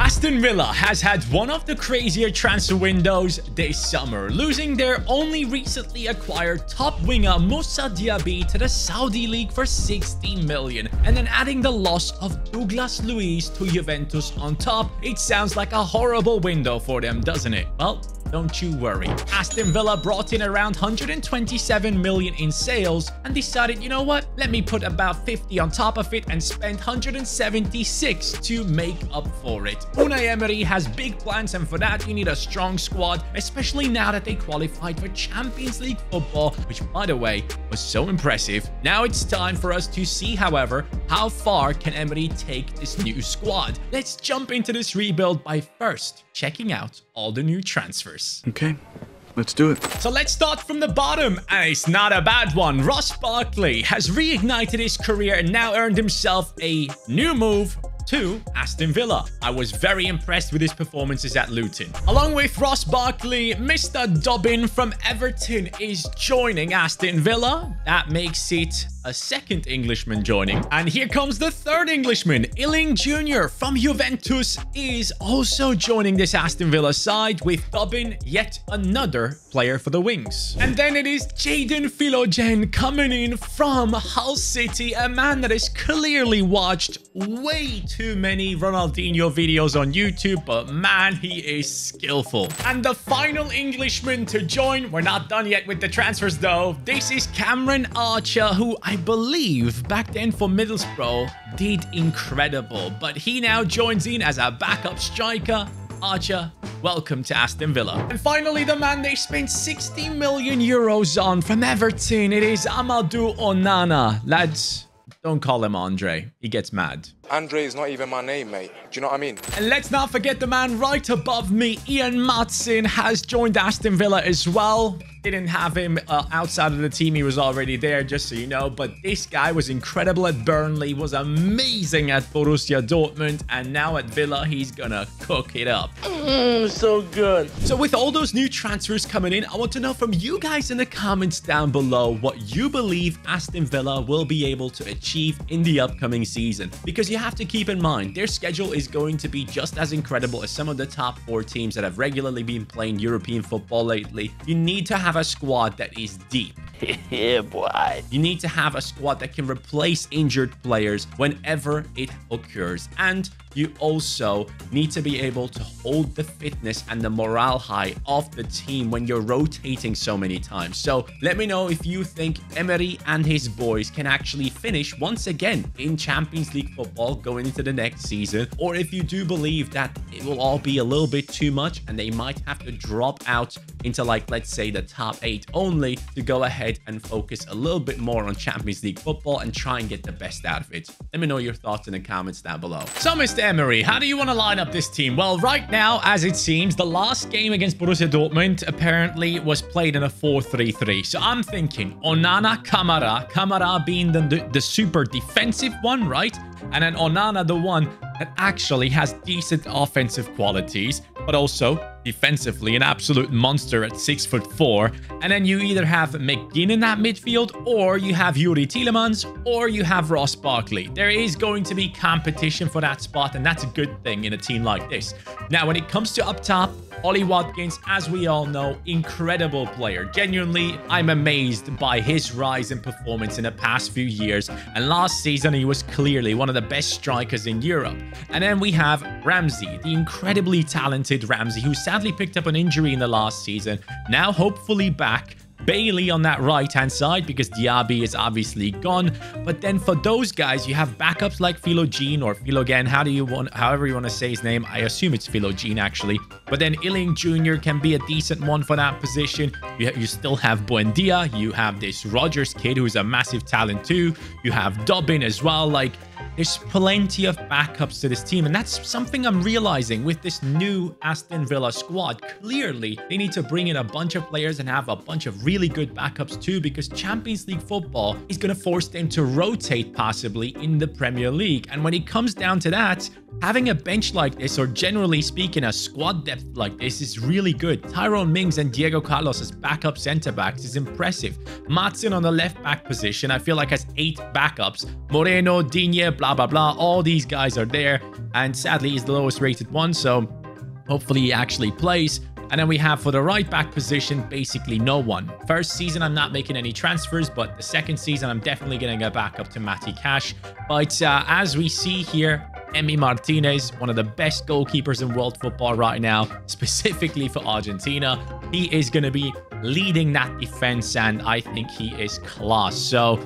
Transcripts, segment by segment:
Aston Villa has had one of the crazier transfer windows this summer, losing their only recently acquired top winger Moussa Diaby to the Saudi League for 60 million, and then adding the loss of Douglas Luiz to Juventus on top. It sounds like a horrible window for them, doesn't it? Well, don't you worry. Aston Villa brought in around 127 million in sales and decided, you know what? Let me put about 50 on top of it and spend 176 to make up for it. Unai Emery has big plans, and for that you need a strong squad, especially now that they qualified for Champions League football, which, by the way, was so impressive. Now it's time for us to see, however, how far can Emery take this new squad. Let's jump into this rebuild by first checking out all the new transfers. Okay, let's do it. So let's start from the bottom, and it's not a bad one. Ross Barkley has reignited his career and now earned himself a new move to Aston Villa. I was very impressed with his performances at Luton. Along with Ross Barkley, Mr. Dobbin from Everton is joining Aston Villa. That makes it a second Englishman joining. And here comes the third Englishman. Illing Jr. from Juventus is also joining this Aston Villa side, with Dobbin yet another player for the wings. And then it is Jadon Philogen coming in from Hull City, a man that has clearly watched way too many Ronaldinho videos on YouTube, but man, he is skillful. And the final Englishman to join, we're not done yet with the transfers though. This is Cameron Archer, who I believe back then for Middlesbrough did incredible, but he now joins in as a backup striker. Archer, welcome to Aston Villa. And finally, the man they spent 60 million euros on from Everton, it is Amadou Onana. Lads, don't call him Andre. He gets mad. Andre is not even my name, mate. Do you know what I mean? And let's not forget the man right above me. Ian Matson has joined Aston Villa as well. Didn't have him outside of the team. He was already there, just so you know. But this guy was incredible at Burnley, was amazing at Borussia Dortmund, and now at Villa, he's gonna cook it up. So good. So with all those new transfers coming in, I want to know from you guys in the comments down below what you believe Aston Villa will be able to achieve in the upcoming season. Because you have to keep in mind, their schedule is going to be just as incredible as some of the top 4 teams that have regularly been playing European football lately. You need to have a squad that is deep. Yeah, boy. You need to have a squad that can replace injured players whenever it occurs. And you also need to be able to hold the fitness and the morale high of the team when you're rotating so many times. So let me know if you think Emery and his boys can actually finish once again in Champions League football going into the next season, or if you do believe that it will all be a little bit too much and they might have to drop out into, like, let's say the top 8 only to go ahead and focus a little bit more on Champions League football and try and get the best out of it. Let me know your thoughts in the comments down below. So Mr. Emery, how do you want to line up this team? Well, right now, as it seems, the last game against Borussia Dortmund apparently was played in a 4-3-3. So I'm thinking Onana, Kamara being the super defensive one, right? And then Onana, the one that actually has decent offensive qualities, but also defensively an absolute monster at 6'4". And then you either have McGinn in that midfield, or you have Yuri Tielemans, or you have Ross Barkley. There is going to be competition for that spot, and that's a good thing in a team like this. Now, when it comes to up top, Ollie Watkins, as we all know, incredible player. Genuinely, I'm amazed by his rise in performance in the past few years. And last season, he was clearly one of the best strikers in Europe. And then we have Ramsey, the incredibly talented Ramsey, who sadly picked up an injury in the last season. Now, hopefully back. Bailey on that right-hand side, because Diaby is obviously gone. But then for those guys, you have backups like Philogen or Philogen, however you want to say his name. I assume it's Philogen, actually. But then Illing Jr. can be a decent one for that position. You still have Buendia. You have this Rodgers kid, who's a massive talent too. You have Dobbin as well. Like, there's plenty of backups to this team, and that's something I'm realizing with this new Aston Villa squad. Clearly, they need to bring in a bunch of players and have a bunch of really good backups too, because Champions League football is going to force them to rotate possibly in the Premier League. And when it comes down to that, having a bench like this, or generally speaking, a squad depth like this is really good. Tyrone Mings and Diego Carlos as backup center-backs is impressive. Matson on the left-back position, I feel like has 8 backups. Moreno, Digne, blah, blah, blah. All these guys are there. And sadly, he's the lowest rated one, so hopefully he actually plays. And then we have for the right back position, basically no one. First season, I'm not making any transfers, but the second season, I'm definitely getting a backup to Matty Cash. But as we see here, Emi Martinez, one of the best goalkeepers in world football right now, specifically for Argentina. He is going to be leading that defense, and I think he is class. So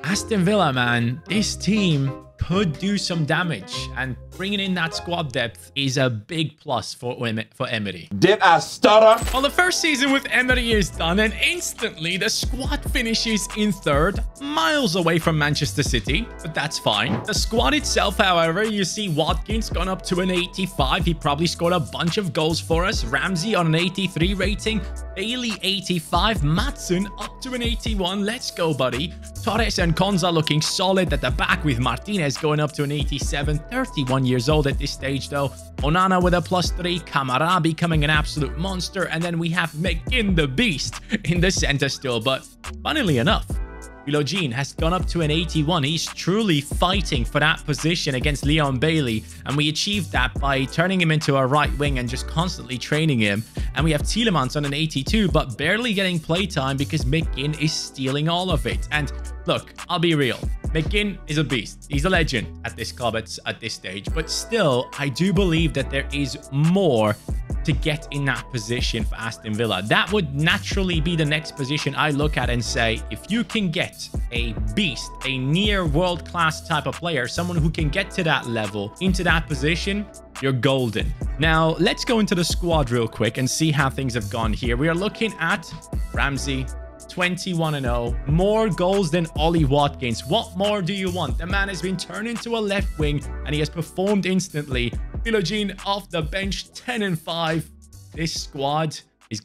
Aston Villa, man, this team could do some damage, and bringing in that squad depth is a big plus for Emery. Did I stutter? Well, the first season with Emery is done, and instantly the squad finishes in 3rd, miles away from Manchester City, but that's fine. The squad itself, however, you see Watkins gone up to an 85. He probably scored a bunch of goals for us. Ramsey on an 83 rating. Bailey 85. Matson up to an 81. Let's go, buddy. Torres and Konza looking solid at the back, with Martinez going up to an 87. 31 years old at this stage, though. Onana with a +3. Kamara becoming an absolute monster. And then we have McGinn the Beast in the center still. But funnily enough, Jean has gone up to an 81. He's truly fighting for that position against Leon Bailey, and we achieved that by turning him into a right wing and just constantly training him. And we have Tielemans on an 82, but barely getting playtime because McGinn is stealing all of it. And look, I'll be real, McGinn is a beast. He's a legend at this club at this stage, but still, I do believe that there is more to get in that position for Aston Villa. That would naturally be the next position I look at and say, if you can get a beast, a near world-class type of player, someone who can get to that level, into that position, you're golden. Now, let's go into the squad real quick and see how things have gone here. We are looking at Ramsey, 21-0, more goals than Ollie Watkins. What more do you want? The man has been turned into a left wing, and he has performed instantly. Jean off the bench, 10-5. This squad is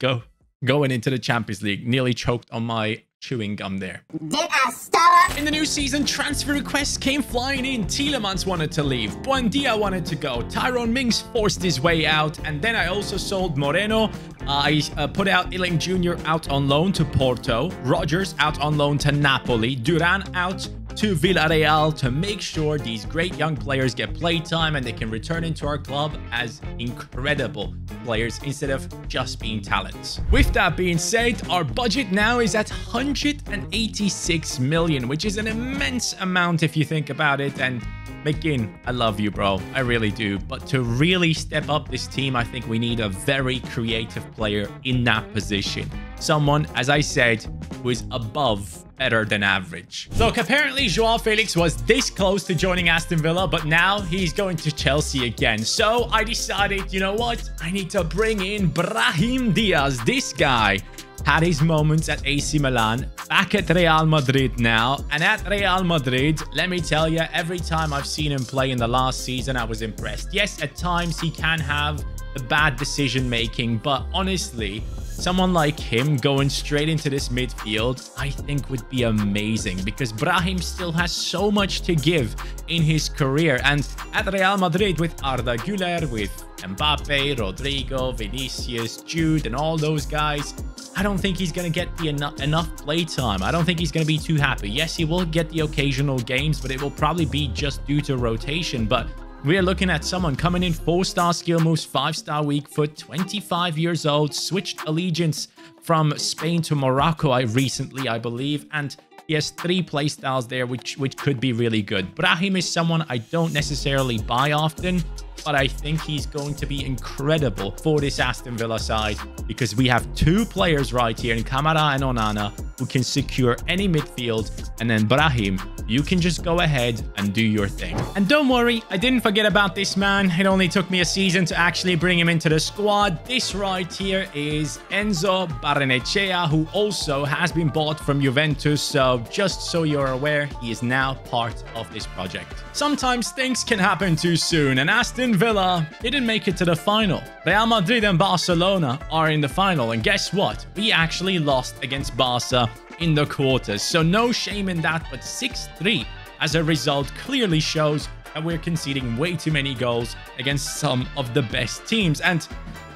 going into the Champions League. Nearly choked on my chewing gum there. Did I stutter? In the new season, transfer requests came flying in. Tielemans wanted to leave. Buendia wanted to go. Tyrone Mings forced his way out. And then I also sold Moreno. I put out Illing Jr. out on loan to Porto. Rodgers out on loan to Napoli. Duran out to Villarreal to make sure these great young players get play time and they can return into our club as incredible players instead of just being talents. With that being said, our budget now is at 186 million, which is an immense amount if you think about it. And McGinn, I love you, bro. I really do. But to really step up this team, I think we need a very creative player in that position. Someone, as I said, who is above better than average. Look, apparently Joao Felix was this close to joining Aston Villa, but now he's going to Chelsea again. So I decided, you know what? I need to bring in Brahim Diaz. This guy had his moments at AC Milan, back at Real Madrid now. And at Real Madrid, let me tell you, every time I've seen him play in the last season, I was impressed. Yes, at times he can have the bad decision making, but honestly, someone like him going straight into this midfield, I think would be amazing, because Brahim still has so much to give in his career. And at Real Madrid with Arda Güler, with Mbappe, Rodrigo, Vinicius, Jude, and all those guys, I don't think he's going to get the enough play time. I don't think he's going to be too happy. Yes, he will get the occasional games, but it will probably be just due to rotation. But we are looking at someone coming in 4-star skill moves, 5-star weak foot, 25 years old, switched allegiance from Spain to Morocco recently, I believe, and he has 3 play styles there, which could be really good. Brahim is someone I don't necessarily buy often, but I think he's going to be incredible for this Aston Villa side, because we have 2 players right here in Kamara and Onana who can secure any midfield, and then Brahim, you can just go ahead and do your thing. And don't worry, I didn't forget about this man. It only took me a season to actually bring him into the squad. This right here is Enzo Barrenechea, who also has been bought from Juventus. So just so you're aware, he is now part of this project. Sometimes things can happen too soon, and Aston Villa didn't make it to the final. Real Madrid and Barcelona are in the final, and guess what? We actually lost against Barca in the quarters, so no shame in that, but 6-3 as a result clearly shows that we're conceding way too many goals against some of the best teams. And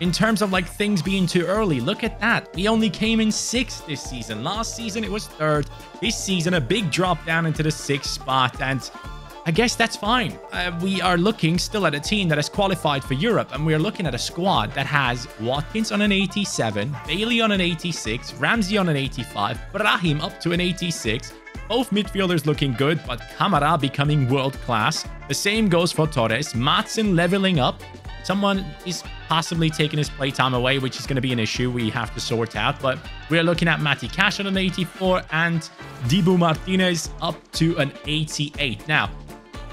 in terms of like things being too early, look at that. We only came in 6th this season. Last season, it was 3rd. This season, a big drop down into the 6th spot. And I guess that's fine. We are looking still at a team that has qualified for Europe, and we're looking at a squad that has Watkins on an 87, Bailey on an 86, Ramsey on an 85, Brahim up to an 86. Both midfielders looking good, but Kamara becoming world-class. The same goes for Torres. Maatsen leveling up. Someone is possibly taking his playtime away, which is going to be an issue we have to sort out. But we're looking at Matty Cash on an 84 and Dibu Martinez up to an 88. Now,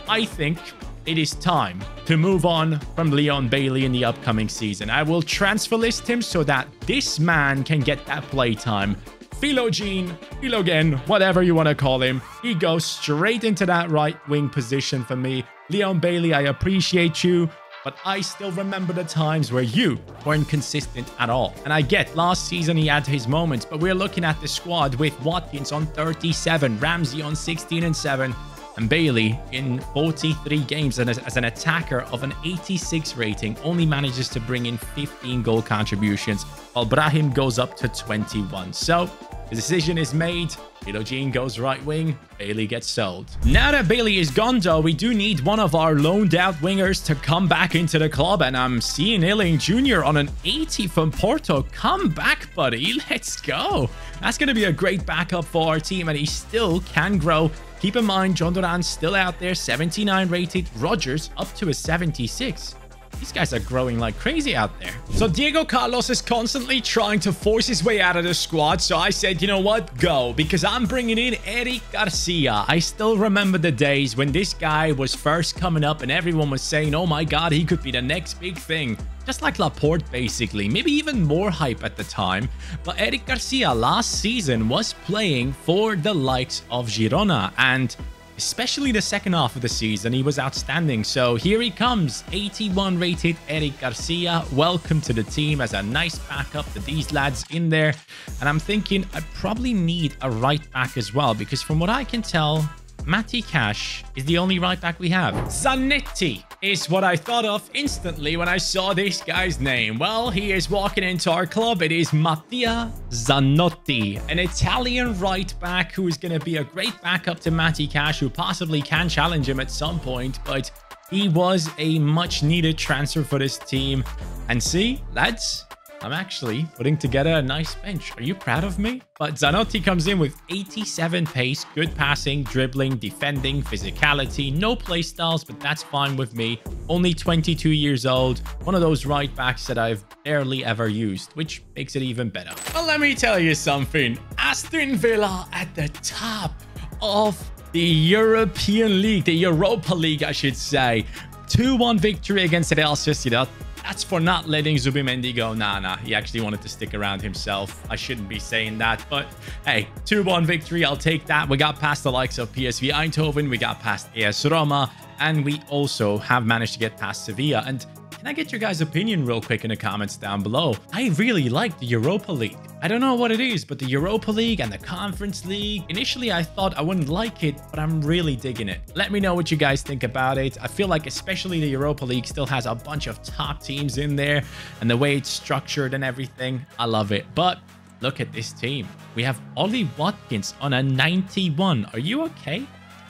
I think it is time to move on from Leon Bailey in the upcoming season. I will transfer list him so that this man can get that playtime. Philogene, Philogen, whatever you want to call him. He goes straight into that right wing position for me. Leon Bailey, I appreciate you, but I still remember the times where you weren't consistent at all. And I get last season he had his moments, but we're looking at the squad with Watkins on 37, Ramsey on 16 and 7, and Bailey in 43 games and as an attacker of an 86 rating only manages to bring in 15 goal contributions, while Brahim goes up to 21. So the decision is made. Philogene goes right wing. Bailey gets sold. Now that Bailey is gone, though, we do need one of our loaned out wingers to come back into the club. And I'm seeing Illing Jr. on an 80 from Porto. Come back, buddy. Let's go. That's going to be a great backup for our team. And he still can grow. Keep in mind, John Duran's still out there. 79 rated. Rogers up to a 76. These guys are growing like crazy out there. So Diego Carlos is constantly trying to force his way out of the squad. So I said, you know what? Go. Because I'm bringing in Eric Garcia. I still remember the days when this guy was first coming up and everyone was saying, oh my God, he could be the next big thing. Just like Laporte, basically. Maybe even more hype at the time. But Eric Garcia last season was playing for the likes of Girona. And especially the second half of the season, he was outstanding. So here he comes, 81 rated Eric Garcia. Welcome to the team as a nice backup to these lads in there. And I'm thinking I probably need a right back as well, because from what I can tell, Matty Cash is the only right back we have. Zanetti is what I thought of instantly when I saw this guy's name. Well, he is walking into our club. It is Mattia Zanotti, an Italian right back who is going to be a great backup to Matty Cash, who possibly can challenge him at some point, but he was a much needed transfer for this team. And see, lads, I'm actually putting together a nice bench. Are you proud of me? But Zanotti comes in with 87 pace, good passing, dribbling, defending, physicality, no play styles, but that's fine with me. Only 22 years old, one of those right backs that I've barely ever used, which makes it even better. Well, let me tell you something. Aston Villa at the top of the European League, the Europa League, I should say. 2-1 victory against Real Sociedad. That's for not letting Zubimendi go. Nah, he actually wanted to stick around himself. I shouldn't be saying that, but hey, 2-1 victory, I'll take that. We got past the likes of PSV Eindhoven, we got past AS Roma, and we also have managed to get past Sevilla. And can I get your guys' opinion real quick in the comments down below? I really like the Europa League. I don't know what it is, but the Europa League and the Conference League, initially I thought I wouldn't like it, but I'm really digging it. Let me know what you guys think about it. I feel like especially the Europa League still has a bunch of top teams in there, and the way it's structured and everything, I love it. But look at this team. We have Ollie Watkins on a 91. Are you okay?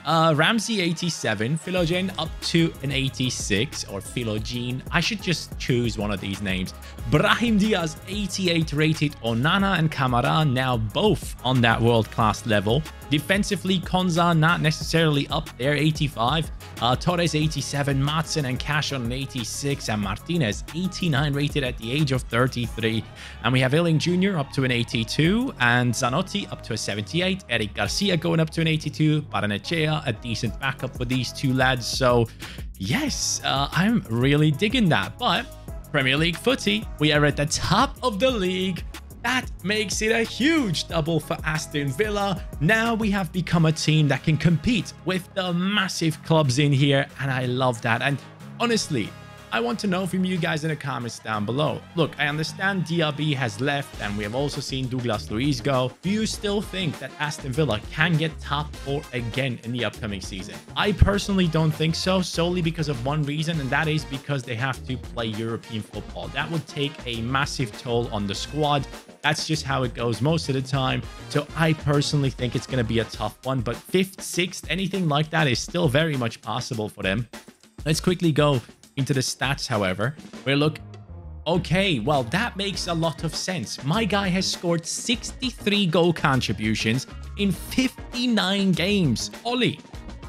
Ramsey 87, Philogene up to an 86, or Philogene. I should just choose one of these names. Brahim Diaz 88 rated. Onana and Kamara now both on that world-class level. Defensively, Konza not necessarily up there, 85. Torres 87, Maatsen and Cash on an 86, and Martinez 89 rated at the age of 33. And we have Illing Jr. up to an 82, and Zanotti up to a 78. Eric Garcia going up to an 82. Barrenechea, a decent backup for these two lads. So yes, I'm really digging that. But Premier League footy, we are at the top of the league. That makes it a huge double for Aston Villa. Now we have become a team that can compete with the massive clubs in here, and I love that. And honestly, I want to know from you guys in the comments down below. Look, I understand Diaby has left and we have also seen Douglas Luiz go. Do you still think that Aston Villa can get top 4 again in the upcoming season? I personally don't think so, solely because of one reason, and that is because they have to play European football. That would take a massive toll on the squad. That's just how it goes most of the time. So I personally think it's going to be a tough one, but 5th, 6th, anything like that is still very much possible for them. Let's quickly go into the stats, however, where look, okay, well, that makes a lot of sense. My guy has scored 63 goal contributions in 59 games. Ollie,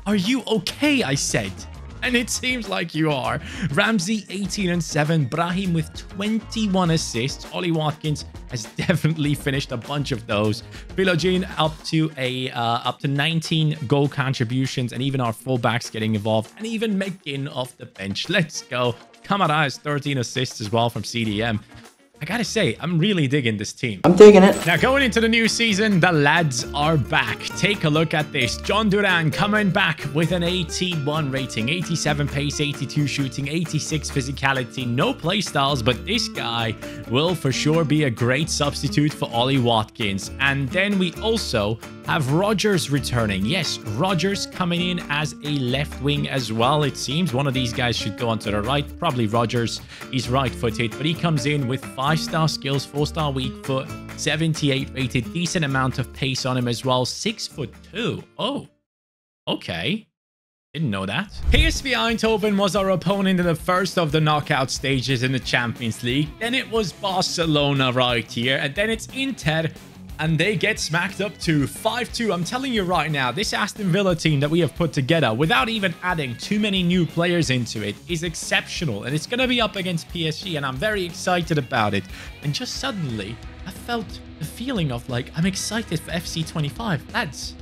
are you okay? I said. And it seems like you are. Ramsey 18 and 7, Brahim with 21 assists. Ollie Watkins has definitely finished a bunch of those. Philogene up to 19 goal contributions, and even our fullbacks getting involved, and even McGinn off the bench. Let's go. Kamara has 13 assists as well from CDM. I gotta say, I'm really digging this team. I'm digging it. Now, going into the new season, the lads are back. Take a look at this. John Duran coming back with an 81 rating, 87 pace, 82 shooting, 86 physicality, no play styles, but this guy will for sure be a great substitute for Ollie Watkins. And then we also have Rodgers returning. Yes, Rodgers coming in as a left wing as well. It seems one of these guys should go onto the right. Probably Rodgers. He's right-footed, but he comes in with 5-star skills, 4-star weak foot, 78 rated, decent amount of pace on him as well. 6'2". Oh, okay. Didn't know that. PSV Eindhoven was our opponent in the first of the knockout stages in the Champions League. Then it was Barcelona right here, and then it's Inter, and they get smacked up to 5-2. I'm telling you right now, this Aston Villa team that we have put together, without even adding too many new players into it, is exceptional. And it's going to be up against PSG, and I'm very excited about it. And just suddenly, I felt the feeling of like, I'm excited for FC 25. Lads,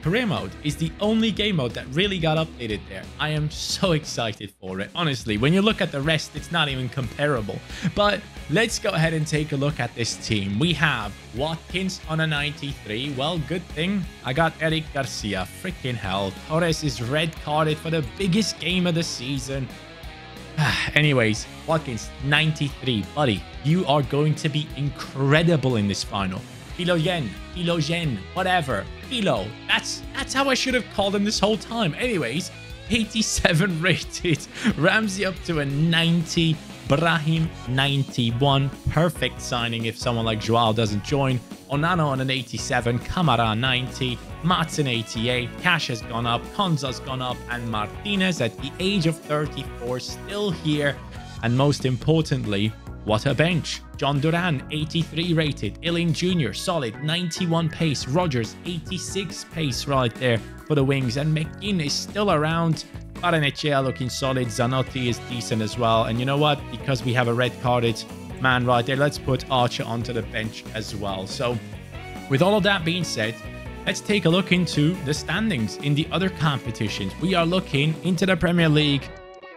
career mode is the only game mode that really got updated there. I am so excited for it. Honestly, when you look at the rest, it's not even comparable. But let's go ahead and take a look at this team. We have Watkins on a 93. Well, good thing I got Eric Garcia. Freaking hell. Torres is red carded for the biggest game of the season. Anyways, Watkins, 93. Buddy, you are going to be incredible in this final. Philogen, whatever. Philo. That's how I should have called him this whole time. Anyways, 87 rated. Ramsey up to a 90. Brahim 91. Perfect signing if someone like Joao doesn't join. Onana on an 87. Kamara 90. Matson 88. Cash has gone up. Konza's gone up. And Martinez at the age of 34 still here. And most importantly, what a bench. John Duran, 83 rated. Illing Jr., solid, 91 pace. Rodgers, 86 pace right there for the wings. And McGinn is still around. Baranechea looking solid. Zanotti is decent as well. And you know what? Because we have a red-carded man right there, let's put Archer onto the bench as well. So with all of that being said, let's take a look into the standings in the other competitions. We are looking into the Premier League,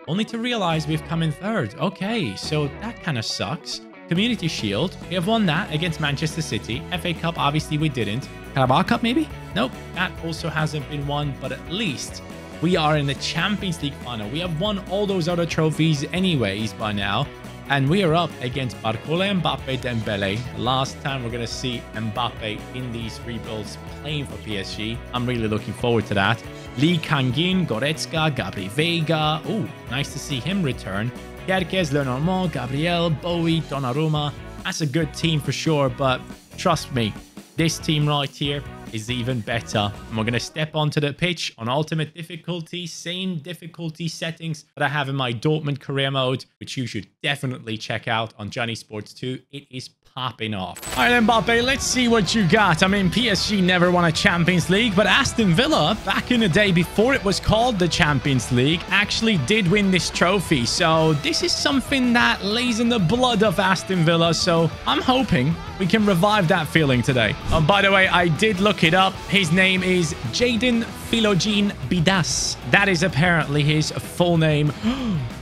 only to realize we've come in third. Okay, so that kind of sucks. Community Shield, we have won that against Manchester City. FA Cup, obviously we didn't. Carabao Cup, maybe? Nope, that also hasn't been won, but at least we are in the Champions League final. We have won all those other trophies anyways by now. And we are up against Barcola, Mbappe, Dembele. Last time we're going to see Mbappe in these rebuilds playing for PSG. I'm really looking forward to that. Lee Kangin, Goretzka, Gabri Veiga. Oh, nice to see him return. Yerkes, Lenormand, Gabriel, Bowie, Donnarumma. That's a good team for sure, but trust me, this team right here is even better. And we're going to step onto the pitch on ultimate difficulty, same difficulty settings that I have in my Dortmund career mode, which you should definitely check out on CaniSports 2. It is popping off. All right, Mbappe, let's see what you got. I mean, PSG never won a Champions League, but Aston Villa, back in the day before it was called the Champions League, actually did win this trophy. So this is something that lays in the blood of Aston Villa. So I'm hoping we can revive that feeling today. Oh, by the way, I did look it up. His name is Jadon Philogene Bidas. That is apparently his full name.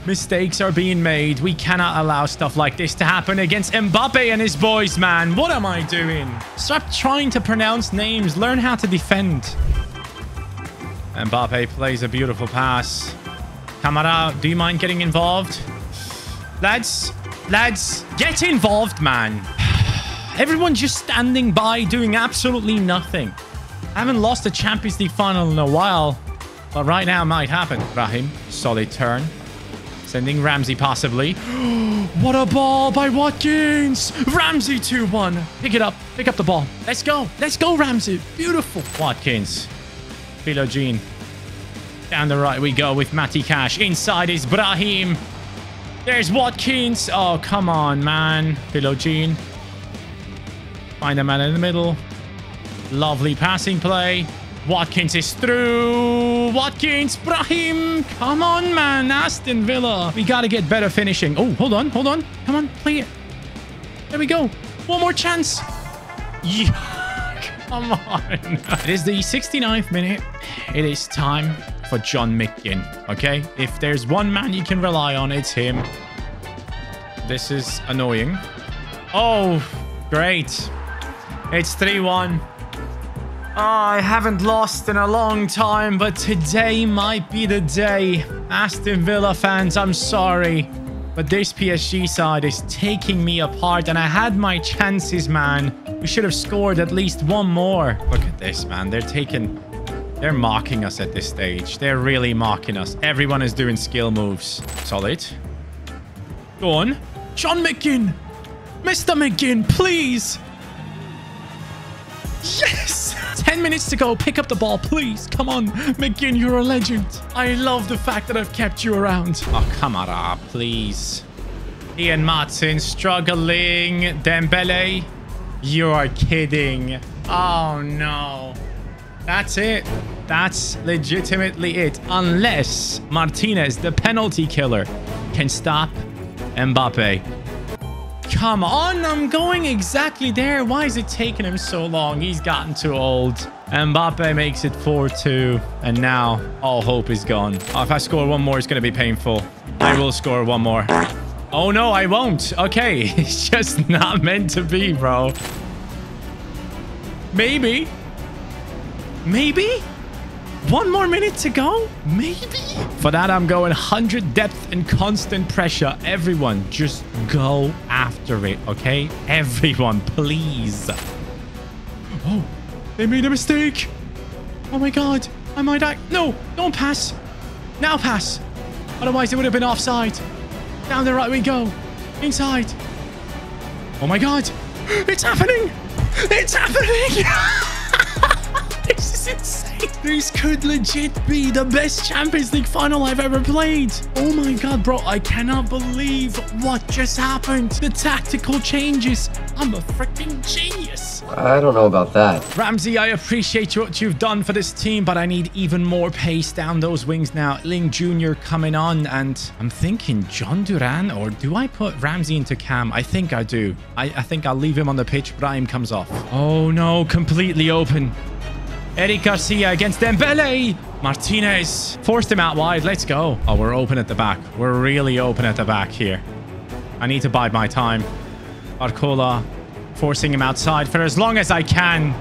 Mistakes are being made. We cannot allow stuff like this to happen against Mbappe and his boys, man. What am I doing? Stop trying to pronounce names. Learn how to defend. Mbappe plays a beautiful pass. Kamara, do you mind getting involved? Lads, get involved, man. Everyone just standing by, doing absolutely nothing. I haven't lost a Champions League final in a while, but right now it might happen. Raheem, solid turn. Sending Ramsey possibly. What a ball by Watkins. Ramsey 2-1. Pick it up. Pick up the ball. Let's go. Let's go, Ramsey. Beautiful. Watkins. Philogene. Down the right we go with Matty Cash. Inside is Brahim. There's Watkins. Oh, come on, man. Philogene. Find a man in the middle. Lovely passing play. Watkins is through. Watkins, Brahim. Come on, man. Aston Villa. We got to get better finishing. Oh, hold on. Hold on. Come on, play it. There we go. One more chance. Yeah. Come on. It is the 69th minute. It is time for John McGinn. Okay? If there's one man you can rely on, it's him. This is annoying. Oh, great. It's 3-1. Oh, I haven't lost in a long time, but today might be the day. Aston Villa fans, I'm sorry, but this PSG side is taking me apart, and I had my chances, man. We should have scored at least one more. Look at this, man. They're mocking us at this stage. They're really mocking us. Everyone is doing skill moves. Solid. Go on. John McGinn. Mr. McGinn, please. Yes! 10 minutes to go. Pick up the ball, please. Come on. McGinn, you're a legend. I love the fact that I've kept you around. Oh, come on, please. Ian Matson struggling. Dembele. You are kidding. Oh, no. That's it. That's legitimately it. Unless Martinez, the penalty killer, can stop Mbappe. Come on, I'm going exactly there. Why is it taking him so long? He's gotten too old. Mbappe makes it 4-2. And now all hope is gone. Oh, if I score one more, it's going to be painful. I will score one more. Oh, no, I won't. Okay, it's just not meant to be, bro. Maybe. Maybe? One more minute to go? Maybe? For that, I'm going 100 depth and constant pressure. Everyone, just go after it, okay? Everyone, please. Oh, they made a mistake. Oh my God. I might die. No, don't pass. Now pass. Otherwise, it would have been offside. Down the right we go. Inside. Oh my God. It's happening. It's happening. This is insane. This could legit be the best Champions League final I've ever played. Oh my God, bro. I cannot believe what just happened. The tactical changes. I'm a freaking genius. I don't know about that. Ramsey, I appreciate what you've done for this team, but I need even more pace down those wings now. Ling Jr. coming on, and I'm thinking John Duran, or do I put Ramsey into Cam? I think I do. I think I'll leave him on the pitch. Brahim comes off. Oh no, completely open. Eric Garcia against Dembele. Martinez forced him out wide. Let's go. Oh, we're open at the back. We're really open at the back here. I need to bide my time. Barcola forcing him outside for as long as I can.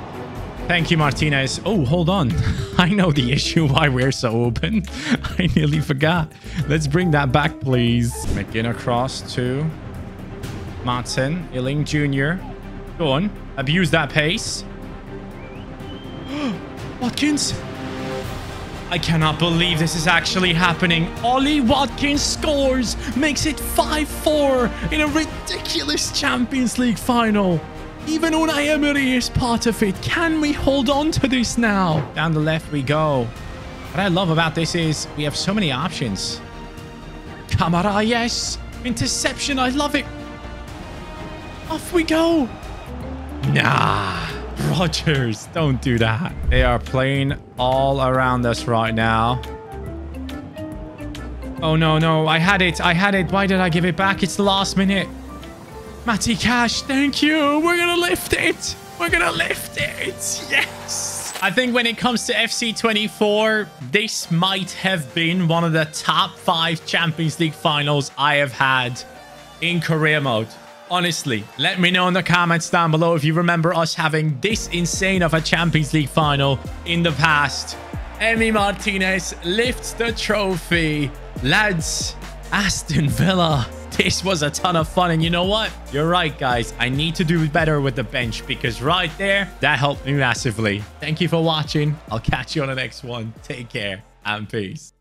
Thank you, Martinez. Oh, hold on. I know the issue why we're so open. I nearly forgot. Let's bring that back, please. McGinn across to Matson. Illing Jr. Go on. Abuse that pace. Watkins. I cannot believe this is actually happening. Ollie Watkins scores, makes it 5-4 in a ridiculous Champions League final. Even Unai Emery is part of it. Can we hold on to this now? Down the left we go. What I love about this is we have so many options. Camara, yes. Interception, I love it. Off we go. Nah. Rodgers, don't do that. They are playing all around us right now. Oh, no, no. I had it. I had it. Why did I give it back? It's the last minute. Matty Cash, thank you. We're going to lift it. We're going to lift it. Yes. I think when it comes to FC24, this might have been one of the top 5 Champions League finals I have had in career mode. Honestly, let me know in the comments down below if you remember us having this insane of a Champions League final in the past. Emi Martinez lifts the trophy. Lads, Aston Villa This was a ton of fun. And you know what? You're right, guys. I need to do better with the bench because right there, that helped me massively. Thank you for watching. I'll catch you on the next one. Take care and peace.